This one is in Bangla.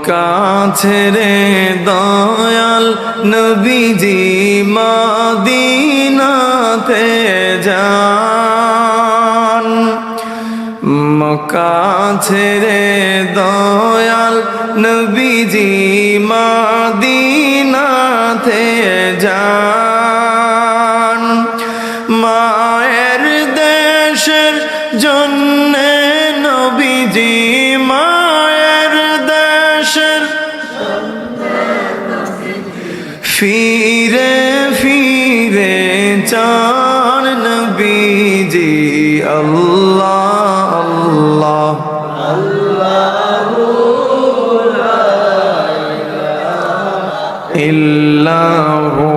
মক্কা ছেড়ে দয়াল নবীজি মদিনাতে যান। মক্কা ছেড়ে দয়াল নবীজি মদিনাতে যান। মায়ের দেশের জন্যে নবীজি মায়ের দেশের ফিরে ফিরে চান নবীজি আল্লাহ আল্লাহ ইল্লাহু